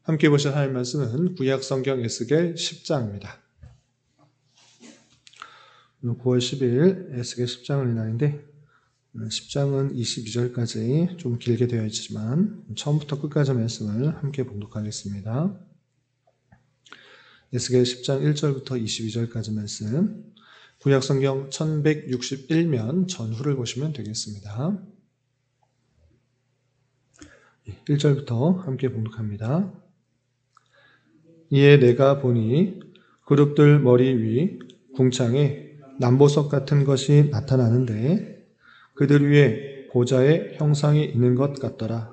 함께 보실 하나님 말씀은 구약성경 에스겔 10장입니다. 9월 10일 에스겔 10장을 읽는데 10장은 22절까지 좀 길게 되어 있지만 처음부터 끝까지 말씀을 함께 봉독하겠습니다. 에스겔 10장 1절부터 22절까지 말씀, 구약성경 1161면 전후를 보시면 되겠습니다. 1절부터 함께 봉독합니다. 이에 내가 보니 그룹들 머리 위 궁창에 남보석 같은 것이 나타나는데 그들 위에 보좌의 형상이 있는 것 같더라.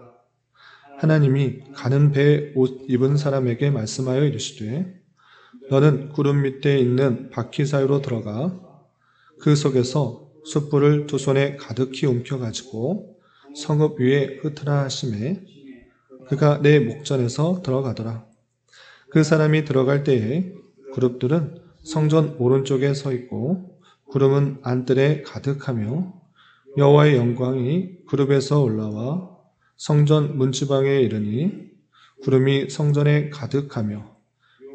하나님이 가는 배에 옷 입은 사람에게 말씀하여 이르시되 너는 구름 밑에 있는 바퀴 사이로 들어가 그 속에서 숯불을 두 손에 가득히 움켜가지고 성읍 위에 흩으라 하시매 그가 내 목전에서 들어가더라. 그 사람이 들어갈 때에 그룹들은 성전 오른쪽에 서 있고 구름은 안뜰에 가득하며 여호와의 영광이 그룹에서 올라와 성전 문지방에 이르니 구름이 성전에 가득하며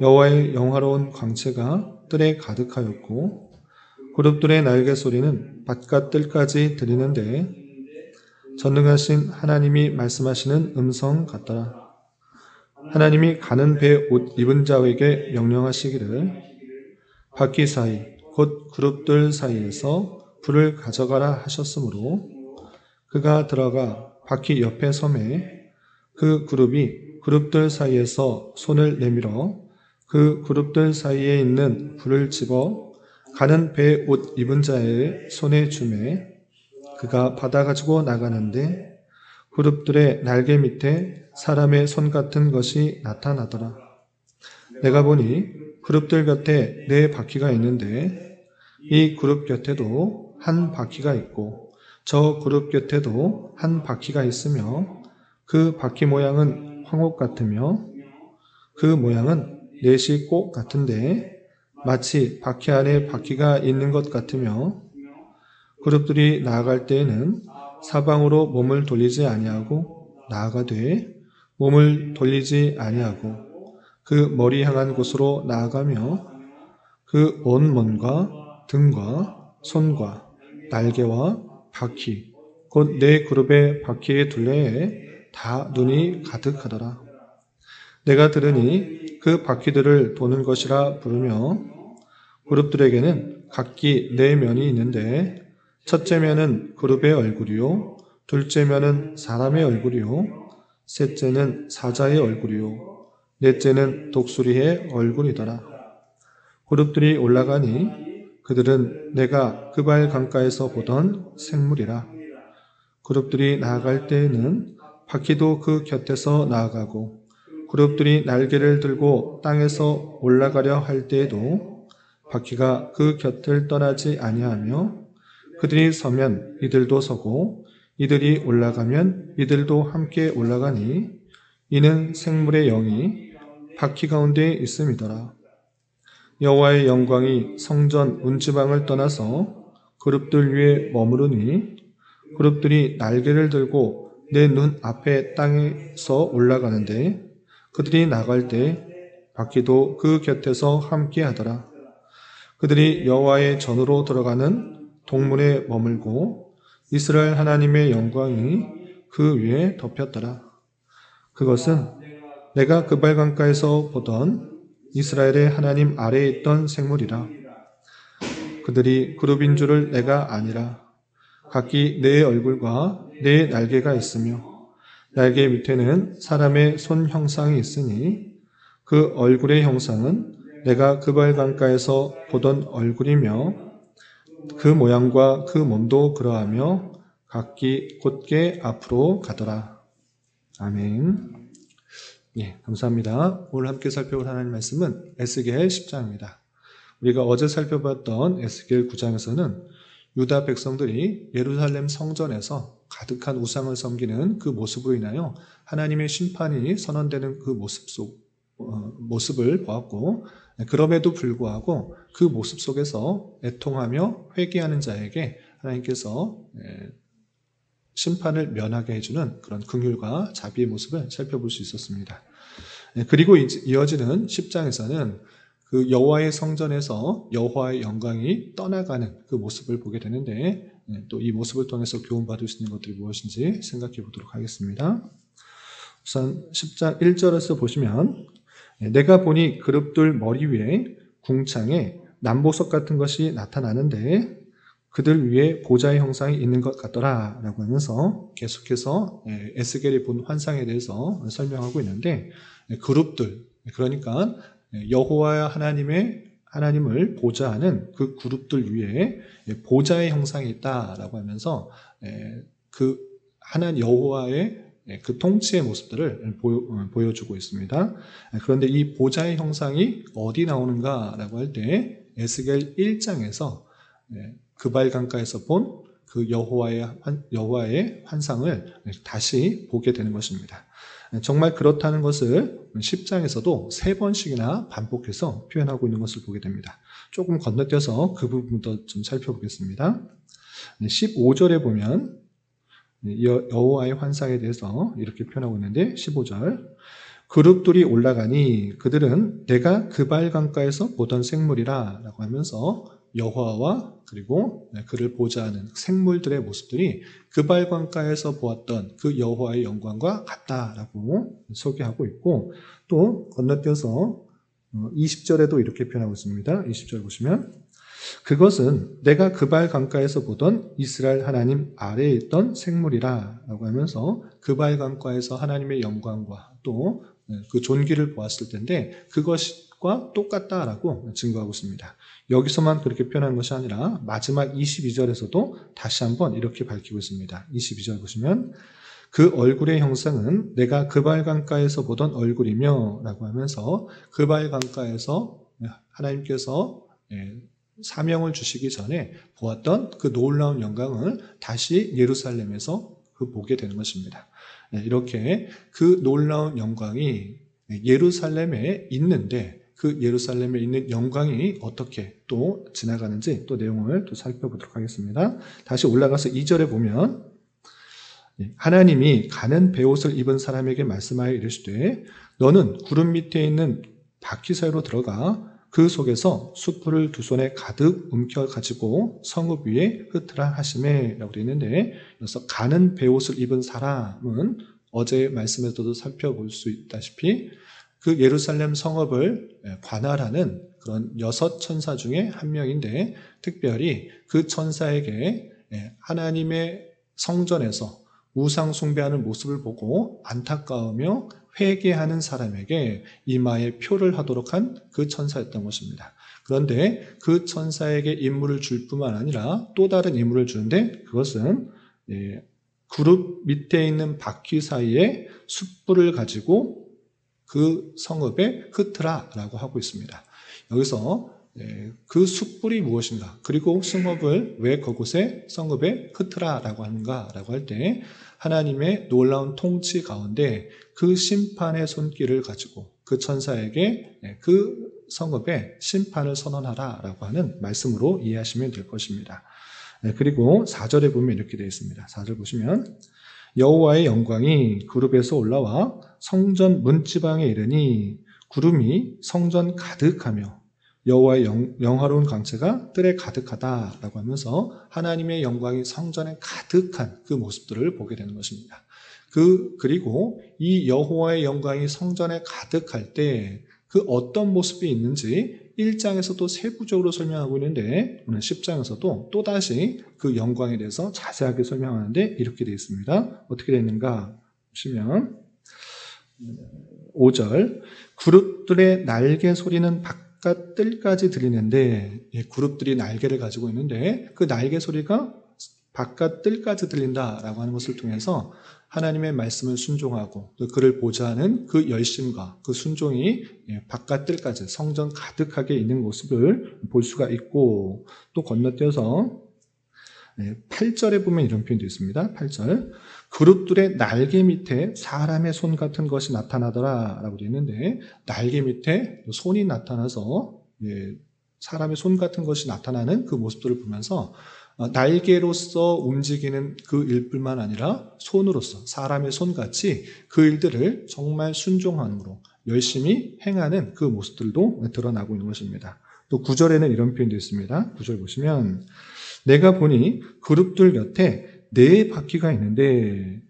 여호와의 영화로운 광채가 뜰에 가득하였고 그룹들의 날개 소리는 바깥 뜰까지 들리는데 전능하신 하나님이 말씀하시는 음성 같더라. 하나님이 가는 배에 옷 입은 자에게 명령하시기를 바퀴 사이 곧 그룹들 사이에서 불을 가져가라 하셨으므로 그가 들어가 바퀴 옆에 섬에 그 그룹이 그룹들 사이에서 손을 내밀어 그 그룹들 사이에 있는 불을 집어 가는 배에 옷 입은 자의 손에 주매 그가 받아가지고 나가는데 그룹들의 날개 밑에 사람의 손 같은 것이 나타나더라. 내가 보니 그룹들 곁에 네 바퀴가 있는데 이 그룹 곁에도 한 바퀴가 있고 저 그룹 곁에도 한 바퀴가 있으며 그 바퀴 모양은 황옥 같으며 그 모양은 넷이 꼭 같은데 마치 바퀴 안에 바퀴가 있는 것 같으며 그룹들이 나아갈 때에는 사방으로 몸을 돌리지 아니하고 나아가되 몸을 돌리지 아니하고 그 머리 향한 곳으로 나아가며 그 온 몸과 등과 손과 날개와 바퀴 곧 네 그룹의 바퀴의 둘레에 다 눈이 가득하더라. 내가 들으니 그 바퀴들을 도는 것이라 부르며 그룹들에게는 각기 네 면이 있는데 첫째 면은 그룹의 얼굴이요 둘째 면은 사람의 얼굴이요 셋째는 사자의 얼굴이요 넷째는 독수리의 얼굴이더라. 그룹들이 올라가니 그들은 내가 그발 강가에서 보던 생물이라. 그룹들이 나아갈 때에는 바퀴도 그 곁에서 나아가고 그룹들이 날개를 들고 땅에서 올라가려 할 때에도 바퀴가 그 곁을 떠나지 아니하며 그들이 서면 이들도 서고 이들이 올라가면 이들도 함께 올라가니 이는 생물의 영이 바퀴 가운데 있음이더라. 여호와의 영광이 성전 문지방을 떠나서 그룹들 위에 머무르니 그룹들이 날개를 들고 내 눈 앞에 땅에서 올라가는데 그들이 나갈 때 바퀴도 그 곁에서 함께 하더라. 그들이 여호와의 전으로 들어가는 동문에 머물고 이스라엘 하나님의 영광이 그 위에 덮였더라. 그것은 내가 그발 강가에서 보던 이스라엘의 하나님 아래에 있던 생물이라. 그들이 그룹인 줄을 내가 아니라. 각기 네 얼굴과 네 날개가 있으며 날개 밑에는 사람의 손 형상이 있으니 그 얼굴의 형상은 내가 그발 강가에서 보던 얼굴이며 그 모양과 그 몸도 그러하며 각기 곧게 앞으로 가더라. 아멘. 예, 감사합니다. 오늘 함께 살펴볼 하나님 말씀은 에스겔 10장입니다. 우리가 어제 살펴봤던 에스겔 9장에서는 유다 백성들이 예루살렘 성전에서 가득한 우상을 섬기는 그 모습으로 인하여 하나님의 심판이 선언되는 그 모습을 보았고, 그럼에도 불구하고 그 모습 속에서 애통하며 회개하는 자에게 하나님께서 심판을 면하게 해주는 그런 긍휼과 자비의 모습을 살펴볼 수 있었습니다. 그리고 이어지는 10장에서는 그 여호와의 성전에서 여호와의 영광이 떠나가는 그 모습을 보게 되는데, 또 이 모습을 통해서 교훈받을 수 있는 것들이 무엇인지 생각해 보도록 하겠습니다. 우선 10장 1절에서 보시면, 내가 보니 그룹들 머리 위에 궁창에 남보석 같은 것이 나타나는데 그들 위에 보좌의 형상이 있는 것 같더라 라고 하면서 계속해서 에스겔이 본 환상에 대해서 설명하고 있는데, 그룹들, 그러니까 여호와 하나님을 보좌하는 그 그룹들 위에 보좌의 형상이 있다라고 하면서 그 하나님 여호와의 그 통치의 모습들을 보여주고 있습니다. 그런데 이 보좌의 형상이 어디 나오는가라고 할 때 에스겔 1장에서 그발 강가에서 본 그 여호와의 환상을 다시 보게 되는 것입니다. 정말 그렇다는 것을 10장에서도 3번씩이나 반복해서 표현하고 있는 것을 보게 됩니다. 조금 건너뛰어서 그 부분도 좀 살펴보겠습니다. 15절에 보면 여호와의 환상에 대해서 이렇게 표현하고 있는데, 15절, 그룹들이 올라가니 그들은 내가 그발 강가에서 보던 생물이라 라고 하면서 여호와와 그리고 그를 보좌하는 생물들의 모습들이 그발 강가에서 보았던 그 여호와의 영광과 같다라고 소개하고 있고, 또 건너뛰어서 20절에도 이렇게 표현하고 있습니다. 20절 보시면, 그것은 내가 그발 강가에서 보던 이스라엘 하나님 아래에 있던 생물이라 라고 하면서 그발 강가에서 하나님의 영광과 또 그 존귀를 보았을 텐데 그것과 똑같다라고 증거하고 있습니다. 여기서만 그렇게 표현한 것이 아니라 마지막 22절에서도 다시 한번 이렇게 밝히고 있습니다. 22절 보시면, 그 얼굴의 형상은 내가 그발 강가에서 보던 얼굴이며 라고 하면서 그발 강가에서 하나님께서 사명을 주시기 전에 보았던 그 놀라운 영광을 다시 예루살렘에서 보게 되는 것입니다. 이렇게 그 놀라운 영광이 예루살렘에 있는데 그 예루살렘에 있는 영광이 어떻게 또 지나가는지 또 내용을 또 살펴보도록 하겠습니다. 다시 올라가서 2절에 보면, 하나님이 가는 베옷을 입은 사람에게 말씀하여 이르시되 너는 구름 밑에 있는 바퀴 사이로 들어가 그 속에서 숯불을 두 손에 가득 움켜 가지고 성읍 위에 흩으라 하시매 라고 되어 있는데, 그래서 가는 베옷을 입은 사람은 어제 말씀에서도 살펴볼 수 있다시피 그 예루살렘 성읍을 관할하는 그런 6 천사 중에 한 명인데, 특별히 그 천사에게 하나님의 성전에서 우상 숭배하는 모습을 보고 안타까우며 회개하는 사람에게 이마에 표를 하도록 한 그 천사였던 것입니다. 그런데 그 천사에게 임무를 줄 뿐만 아니라 또 다른 임무를 주는데, 그것은 그룹 밑에 있는 바퀴 사이에 숯불을 가지고 그 성읍에 흩으라 라고 하고 있습니다. 여기서 그 숯불이 무엇인가, 그리고 성읍을 왜 그곳에 성읍에 흩으라 라고 하는가 라고 할 때, 하나님의 놀라운 통치 가운데 그 심판의 손길을 가지고 그 천사에게 그 성읍에 심판을 선언하라 라고 하는 말씀으로 이해하시면 될 것입니다. 그리고 4절에 보면 이렇게 되어 있습니다. 4절 보시면, 여호와의 영광이 그룹에서 올라와 성전 문지방에 이르니 구름이 성전 가득하며 여호와의 영화로운 광채가 뜰에 가득하다라고 하면서 하나님의 영광이 성전에 가득한 그 모습들을 보게 되는 것입니다. 그리고 이 여호와의 영광이 성전에 가득할 때 그 어떤 모습이 있는지 1장에서도 세부적으로 설명하고 있는데, 오늘 10장에서도 또다시 그 영광에 대해서 자세하게 설명하는데 이렇게 되어 있습니다. 어떻게 되어 있는가 보시면, 5절, 그룹들의 날개 소리는 바깥 뜰까지 들리는데, 그룹들이 날개를 가지고 있는데 그 날개 소리가 바깥 뜰까지 들린다라고 하는 것을 통해서 하나님의 말씀을 순종하고 그를 보좌하는 그 열심과 그 순종이 바깥 뜰까지 성전 가득하게 있는 모습을 볼 수가 있고, 또 건너뛰어서 8절에 보면 이런 표현도 있습니다. 8절, 그룹들의 날개 밑에 사람의 손 같은 것이 나타나더라 라고 되어 있는데, 날개 밑에 손이 나타나서 사람의 손 같은 것이 나타나는 그 모습들을 보면서 날개로서 움직이는 그 일뿐만 아니라 손으로서 사람의 손같이 그 일들을 정말 순종함으로 열심히 행하는 그 모습들도 드러나고 있는 것입니다. 또 9절에는 이런 표현도 있습니다. 9절 보시면 내가 보니 그룹들 곁에 4바퀴가 있는데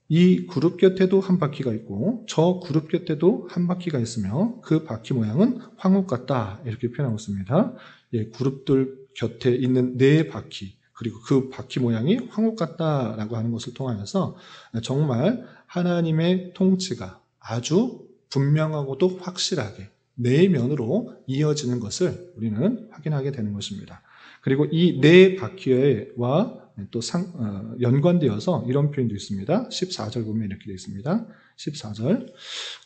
이 그룹 곁에도 한 바퀴가 있고 저 그룹 곁에도 한 바퀴가 있으며 그 바퀴 모양은 황옥 같다 이렇게 표현하고 있습니다. 예, 그룹들 곁에 있는 4바퀴 그리고 그 바퀴 모양이 황옥 같다라고 하는 것을 통하여서 정말 하나님의 통치가 아주 분명하고도 확실하게 4면으로 이어지는 것을 우리는 확인하게 되는 것입니다. 그리고 이 4바퀴와 또 연관되어서 이런 표현도 있습니다. 14절 보면 이렇게 되어 있습니다. 14절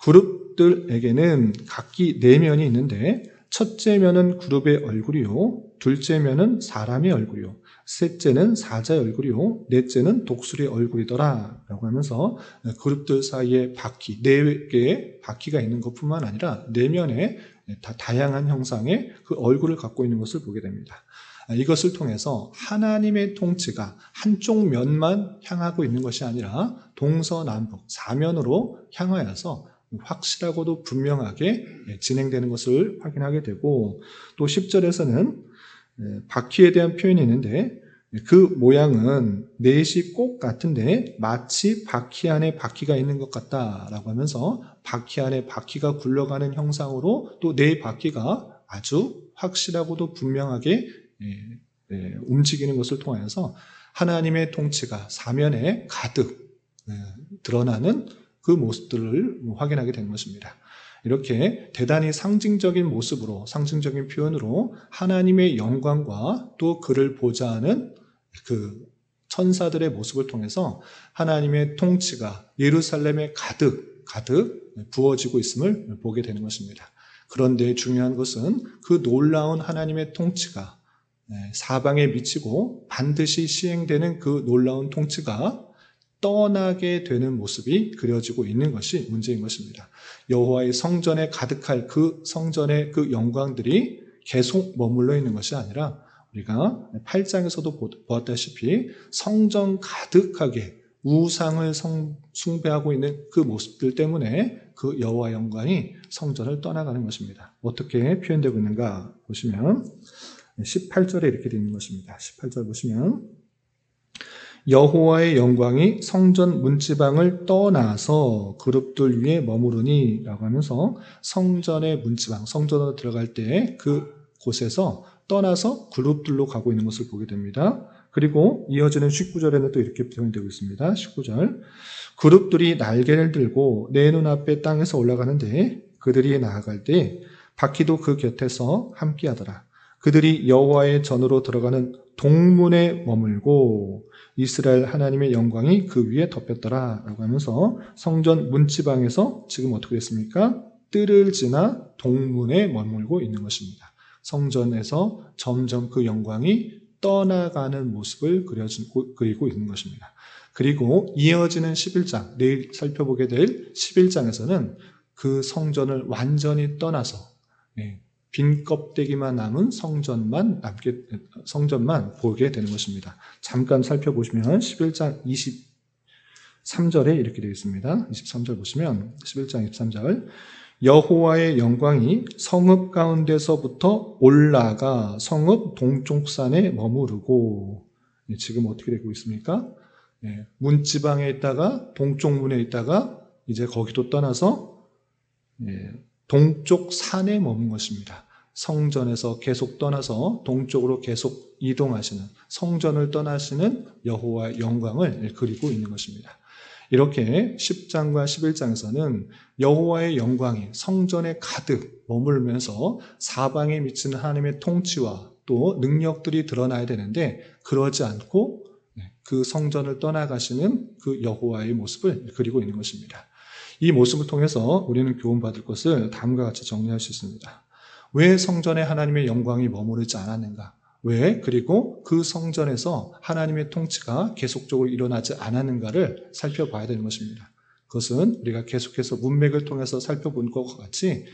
그룹들에게는 각기 4면이 있는데 첫째 면은 그룹의 얼굴이요 둘째 면은 사람의 얼굴이요 셋째는 사자의 얼굴이요 넷째는 독수리의 얼굴이더라 라고 하면서 그룹들 사이에 바퀴 4개의 바퀴가 있는 것뿐만 아니라 4면에 다양한 형상의 그 얼굴을 갖고 있는 것을 보게 됩니다. 이것을 통해서 하나님의 통치가 한쪽 면만 향하고 있는 것이 아니라 동서남북 4면으로 향하여서 확실하고도 분명하게 진행되는 것을 확인하게 되고 또 10절에서는 바퀴에 대한 표현이 있는데 그 모양은 넷이 꼭 같은데 마치 바퀴 안에 바퀴가 있는 것 같다라고 하면서 바퀴 안에 바퀴가 굴러가는 형상으로 또 4바퀴가 아주 확실하고도 분명하게 움직이는 것을 통하여서 하나님의 통치가 사면에 가득 드러나는 그 모습들을 확인하게 된 것입니다. 이렇게 대단히 상징적인 모습으로 상징적인 표현으로 하나님의 영광과 또 그를 보자 하는 그 천사들의 모습을 통해서 하나님의 통치가 예루살렘에 가득 부어지고 있음을 보게 되는 것입니다. 그런데 중요한 것은 그 놀라운 하나님의 통치가 사방에 미치고 반드시 시행되는 그 놀라운 통치가 떠나게 되는 모습이 그려지고 있는 것이 문제인 것입니다. 여호와의 성전에 가득할 그 성전의 그 영광들이 계속 머물러 있는 것이 아니라 우리가 8장에서도 보았다시피 성전 가득하게 우상을 숭배하고 있는 그 모습들 때문에 그 여호와 영광이 성전을 떠나가는 것입니다. 어떻게 표현되고 있는가 보시면 18절에 이렇게 되어 있는 것입니다. 18절 보시면 여호와의 영광이 성전 문지방을 떠나서 그룹들 위에 머무르니 라고 하면서 성전의 문지방, 성전으로 들어갈 때 그 곳에서 떠나서 그룹들로 가고 있는 것을 보게 됩니다. 그리고 이어지는 19절에는 또 이렇게 표현되고 있습니다. 19절 그룹들이 날개를 들고 내 눈앞에 땅에서 올라가는데 그들이 나아갈 때 바퀴도 그 곁에서 함께하더라. 그들이 여호와의 전으로 들어가는 동문에 머물고 이스라엘 하나님의 영광이 그 위에 덮였더라 라고 하면서 성전 문지방에서 지금 어떻게 됐습니까? 뜰을 지나 동문에 머물고 있는 것입니다. 성전에서 점점 그 영광이 떠나가는 모습을 그리고 있는 것입니다. 그리고 이어지는 11장, 내일 살펴보게 될 11장에서는 그 성전을 완전히 떠나서 빈 껍데기만 남은 성전만 보게 되는 것입니다. 잠깐 살펴보시면 11장 23절에 이렇게 되어 있습니다. 23절 보시면 11장 23절 여호와의 영광이 성읍 가운데서부터 올라가 성읍 동쪽산에 머무르고 지금 어떻게 되고 있습니까? 문지방에 있다가 동쪽문에 있다가 이제 거기도 떠나서 동쪽 산에 머문 것입니다. 성전에서 계속 떠나서 동쪽으로 계속 이동하시는 성전을 떠나시는 여호와의 영광을 그리고 있는 것입니다. 이렇게 10장과 11장에서는 여호와의 영광이 성전에 가득 머물면서 사방에 미치는 하나님의 통치와 또 능력들이 드러나야 되는데 그러지 않고 그 성전을 떠나가시는 그 여호와의 모습을 그리고 있는 것입니다. 이 모습을 통해서 우리는 교훈받을 것을 다음과 같이 정리할 수 있습니다. 왜 성전에 하나님의 영광이 머무르지 않았는가? 왜? 그리고 그 성전에서 하나님의 통치가 계속적으로 일어나지 않았는가를 살펴봐야 되는 것입니다. 그것은 우리가 계속해서 문맥을 통해서 살펴본 것과 같이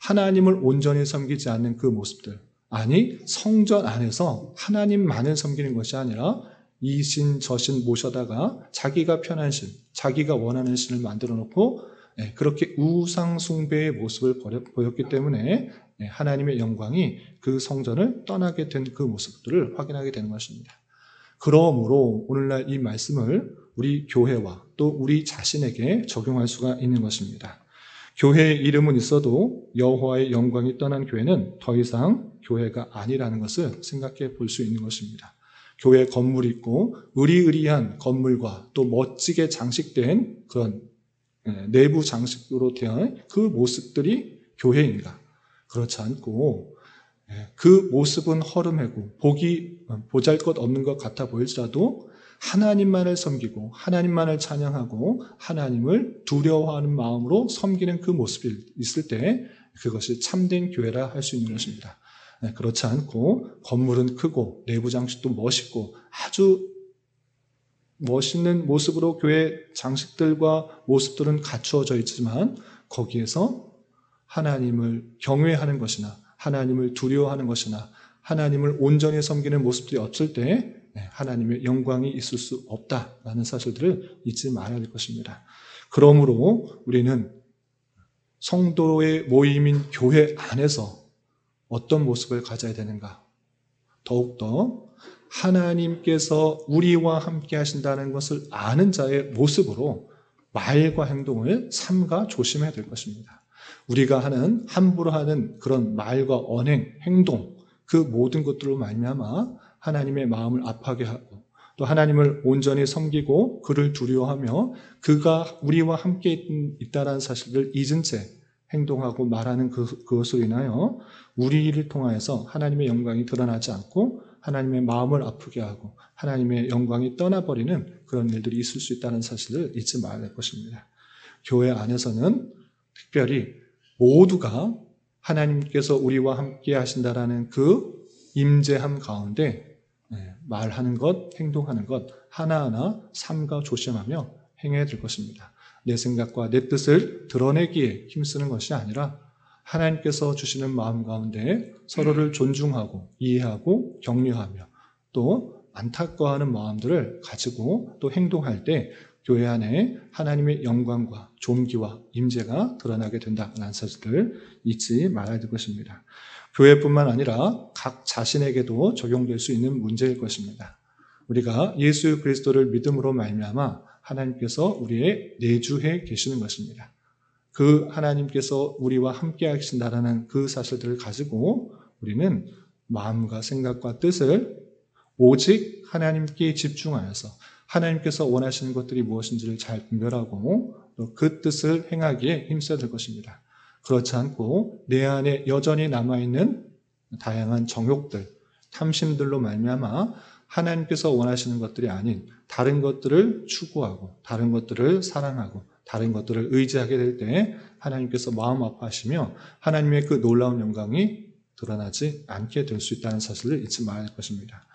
하나님을 온전히 섬기지 않는 그 모습들, 아니 성전 안에서 하나님만을 섬기는 것이 아니라 이 신 저 신 모셔다가 자기가 편한 신, 자기가 원하는 신을 만들어 놓고 그렇게 우상 숭배의 모습을 보였기 때문에 하나님의 영광이 그 성전을 떠나게 된 그 모습들을 확인하게 되는 것입니다. 그러므로 오늘날 이 말씀을 우리 교회와 또 우리 자신에게 적용할 수가 있는 것입니다. 교회의 이름은 있어도 여호와의 영광이 떠난 교회는 더 이상 교회가 아니라는 것을 생각해 볼 수 있는 것입니다. 교회 건물이 있고 의리의리한 건물과 또 멋지게 장식된 그런 내부 장식으로 되어 그 모습들이 교회인가? 그렇지 않고 그 모습은 허름하고 보기 보잘것없는 것 같아 보일지라도 하나님만을 섬기고 하나님만을 찬양하고 하나님을 두려워하는 마음으로 섬기는 그 모습이 있을 때 그것이 참된 교회라 할 수 있는 것입니다. 그렇지 않고 건물은 크고 내부 장식도 멋있고 아주 멋있는 모습으로 교회 장식들과 모습들은 갖추어져 있지만 거기에서 하나님을 경외하는 것이나 하나님을 두려워하는 것이나 하나님을 온전히 섬기는 모습들이 없을 때 하나님의 영광이 있을 수 없다라는 사실들을 잊지 말아야 될 것입니다. 그러므로 우리는 성도의 모임인 교회 안에서 어떤 모습을 가져야 되는가? 더욱더 하나님께서 우리와 함께 하신다는 것을 아는 자의 모습으로 말과 행동을 삼가 조심해야 될 것입니다. 우리가 하는 함부로 하는 그런 말과 언행, 행동 그 모든 것들로 말미암아 하나님의 마음을 아파하게 하고 또 하나님을 온전히 섬기고 그를 두려워하며 그가 우리와 함께 있다는 사실을 잊은 채 행동하고 말하는 그것으로 인하여 우리를 통하여서 하나님의 영광이 드러나지 않고 하나님의 마음을 아프게 하고 하나님의 영광이 떠나버리는 그런 일들이 있을 수 있다는 사실을 잊지 말아야 할 것입니다. 교회 안에서는 특별히 모두가 하나님께서 우리와 함께 하신다라는 그 임재함 가운데 말하는 것, 행동하는 것 하나하나 삼가 조심하며 행해야 될 것입니다. 내 생각과 내 뜻을 드러내기에 힘쓰는 것이 아니라 하나님께서 주시는 마음 가운데 서로를 존중하고 이해하고 격려하며 또 안타까워하는 마음들을 가지고 또 행동할 때 교회 안에 하나님의 영광과 존귀와 임재가 드러나게 된다는 사실을 잊지 말아야 될 것입니다. 교회뿐만 아니라 각 자신에게도 적용될 수 있는 문제일 것입니다. 우리가 예수 그리스도를 믿음으로 말미암아 하나님께서 우리의 내주해 계시는 것입니다. 그 하나님께서 우리와 함께 하신다라는 그 사실들을 가지고 우리는 마음과 생각과 뜻을 오직 하나님께 집중하여서 하나님께서 원하시는 것들이 무엇인지를 잘 분별하고 또 그 뜻을 행하기에 힘써야 될 것입니다. 그렇지 않고 내 안에 여전히 남아있는 다양한 정욕들, 탐심들로 말미암아 하나님께서 원하시는 것들이 아닌 다른 것들을 추구하고 다른 것들을 사랑하고 다른 것들을 의지하게 될 때 하나님께서 마음 아파하시며 하나님의 그 놀라운 영광이 드러나지 않게 될 수 있다는 사실을 잊지 말아야 할 것입니다.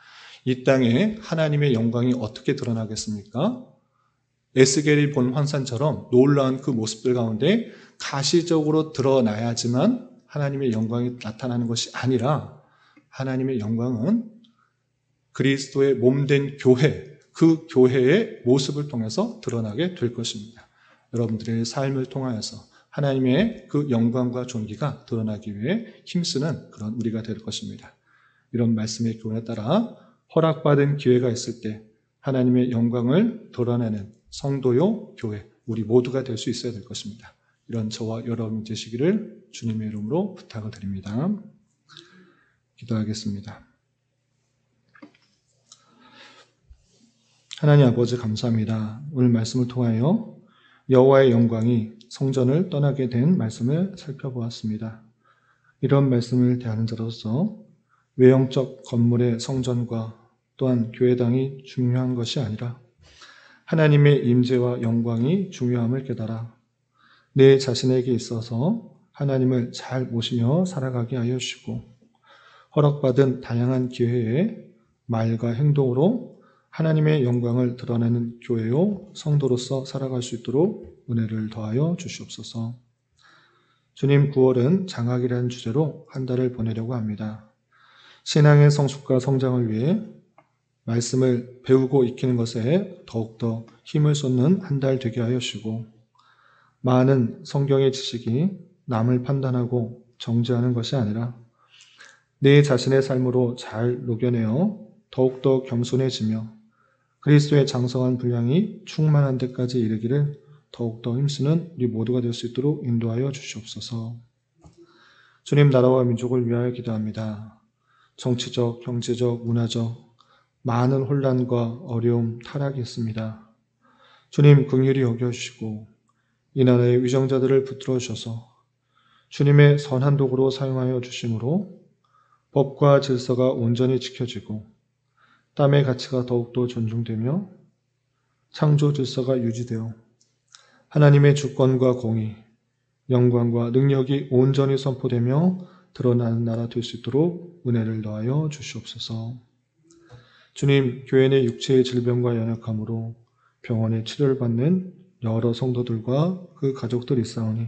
이 땅에 하나님의 영광이 어떻게 드러나겠습니까? 에스겔이 본 환상처럼 놀라운 그 모습들 가운데 가시적으로 드러나야지만 하나님의 영광이 나타나는 것이 아니라 하나님의 영광은 그리스도의 몸된 교회, 그 교회의 모습을 통해서 드러나게 될 것입니다. 여러분들의 삶을 통하여서 하나님의 그 영광과 존귀가 드러나기 위해 힘쓰는 그런 우리가 될 것입니다. 이런 말씀의 교훈에 따라 허락받은 기회가 있을 때 하나님의 영광을 드러내는 성도요 교회, 우리 모두가 될 수 있어야 될 것입니다. 이런 저와 여러분 되시기를 주님의 이름으로 부탁을 드립니다. 기도하겠습니다. 하나님 아버지 감사합니다. 오늘 말씀을 통하여 여호와의 영광이 성전을 떠나게 된 말씀을 살펴보았습니다. 이런 말씀을 대하는 자로서 외형적 건물의 성전과 또한 교회당이 중요한 것이 아니라 하나님의 임재와 영광이 중요함을 깨달아 내 자신에게 있어서 하나님을 잘 모시며 살아가게 하여 주시고 허락받은 다양한 기회에 말과 행동으로 하나님의 영광을 드러내는 교회요 성도로서 살아갈 수 있도록 은혜를 더하여 주시옵소서. 주님, 9월은 장학이라는 주제로 한 달을 보내려고 합니다. 신앙의 성숙과 성장을 위해 말씀을 배우고 익히는 것에 더욱더 힘을 쏟는 한 달 되게 하여 주시고 많은 성경의 지식이 남을 판단하고 정죄하는 것이 아니라 내 자신의 삶으로 잘 녹여내어 더욱더 겸손해지며 그리스도의 장성한 분량이 충만한 데까지 이르기를 더욱더 힘쓰는 우리 모두가 될 수 있도록 인도하여 주시옵소서. 주님, 나라와 민족을 위하여 기도합니다. 정치적, 경제적, 문화적 많은 혼란과 어려움, 타락이 있습니다. 주님, 긍휼히 여겨주시고 이 나라의 위정자들을 붙들어 주셔서 주님의 선한 도구로 사용하여 주심으로 법과 질서가 온전히 지켜지고 땀의 가치가 더욱더 존중되며 창조 질서가 유지되어 하나님의 주권과 공의, 영광과 능력이 온전히 선포되며 드러나는 나라 될 수 있도록 은혜를 더하여 주시옵소서. 주님, 교회 내 육체의 질병과 연약함으로 병원에 치료를 받는 여러 성도들과 그 가족들이 있사오니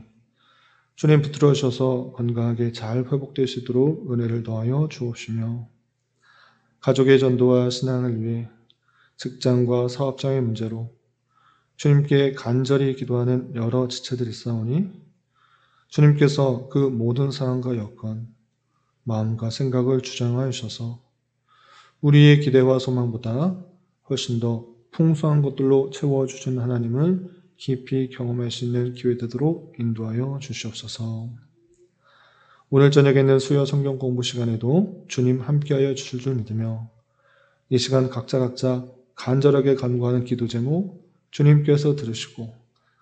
주님 붙들어 주셔서 건강하게 잘 회복될 수 있도록 은혜를 더하여 주옵시며 가족의 전도와 신앙을 위해 직장과 사업장의 문제로 주님께 간절히 기도하는 여러 지체들이 있사오니 주님께서 그 모든 상황과 여건, 마음과 생각을 주장하여 주셔서 우리의 기대와 소망보다 훨씬 더 풍성한 것들로 채워주신 하나님을 깊이 경험할 수 있는 기회 되도록 인도하여 주시옵소서. 오늘 저녁에는 수요 성경 공부 시간에도 주님 함께하여 주실 줄 믿으며 이 시간 각자 간절하게 간구하는 기도 제목 주님께서 들으시고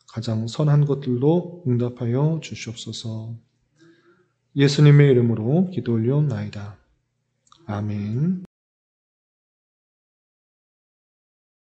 가장 선한 것들로 응답하여 주시옵소서. 예수님의 이름으로 기도 올리옵나이다. 아멘.